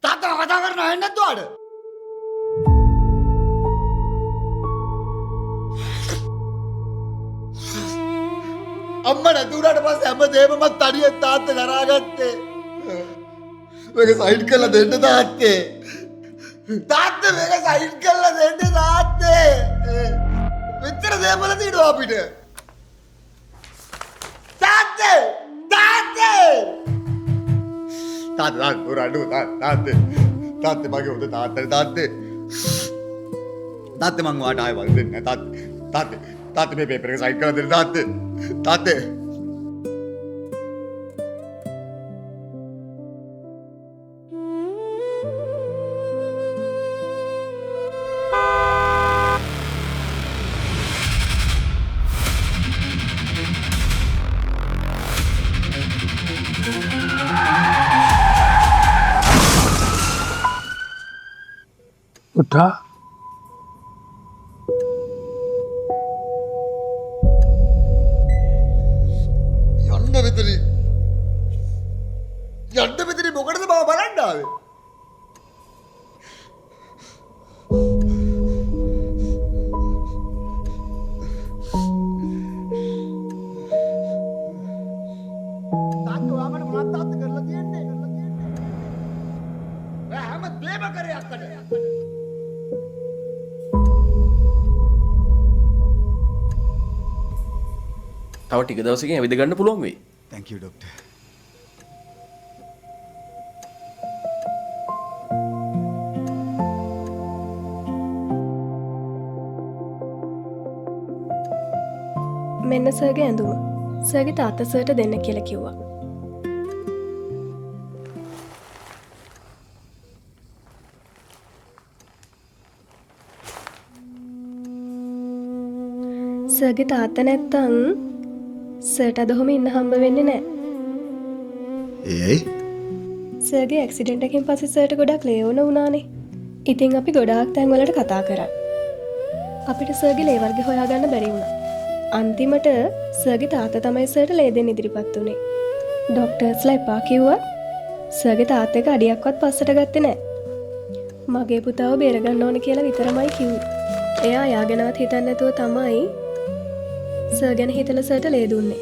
තාත්තා කතා කරන්න ඇහෙන්නේ නැද්ද ඔයාලට? අම්මා නැතුණාට පස්සේ හැමදේම මම තනියෙන් තාත්තා දරාගත්තේ. මේක සයිඩ් කරලා දෙන්න තාත්තේ. තාත්තා මේක සයිඩ් කරලා දෙන්න තාත්තේ. මෙච්චර දේවල් තියෙනවා අපිට. තාත්තේ! තාත්තේ! තාත්තා දුරඩු තාත්තේ. තාත්තේ මගේ උද තාත්තේ. තාත්තේ මං ඔයාට ආයෙ වල් දෙන්නේ නැහැ තාත්තේ. තාත්තේ මේ පේපර් එක සයින් කරලා දෙන්න තාත්තේ. පුතා යන්න මෙතන මොකටද බව බලන්න ආවේ? තාත්තා ඔයාමට මොනවද තාත්තා කරලා තියන්නේ? ඔයා හැම දෙම කරේ අක්කට. තව ටික දවසකින් ඇවිද ගන්න පුළුවන් වෙයි. Thank you doctor. මෙන්න සර්ගේ ඇඳුම. සර්ගේ තාත්තා සර්ට දෙන්න කියලා කිව්වා. සර්ගේ තාත්තා නැත්තම් සර්ට අද ඔහොම ඉන්න හම්බ වෙන්නේ නැහැ. ඒයි? සර්ගේ ඇක්සිඩන්ට් එකකින් පස්සේ සර්ට ගොඩක් ලේ වුණානේ. ඉතින් අපි ගොඩාක් තැන් වලට කතා කරා. අපිට සර්ගේ ලේ වර්ග හොයාගන්න බැරි වුණා. අන්තිමට සර්ගේ තාත්තා තමයි සර්ට ලේ දෙන්න ඉදිරිපත් උනේ. ડોක්ටර්ස්ලා එපා කිව්වා. සර්ගේ තාත්තා එක අඩියක්වත් පස්සට ගත්තේ නැහැ. මගේ පුතාව බේරගන්න ඕන කියලා විතරමයි කිව්වේ. එයා යාගෙනවත් හිතන්නේ නැතුව තමයි සර් ගැන හිතලා සර්ට ලේ දුන්නේ.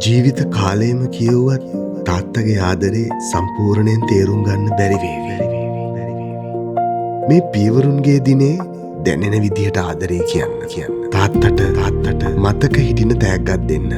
ජීවිත කාලයම කියවුවත් තාත්තගේ ආදරේ සම්පූර්ණයෙන් තේරුම් ගන්න බැරි වේවි. මේ පියවරුන්ගේ දිනේ දැනෙන විදිහට ආදරේ කියන්න. තාත්තට මතක හිටින තෑග්ගක් දෙන්න.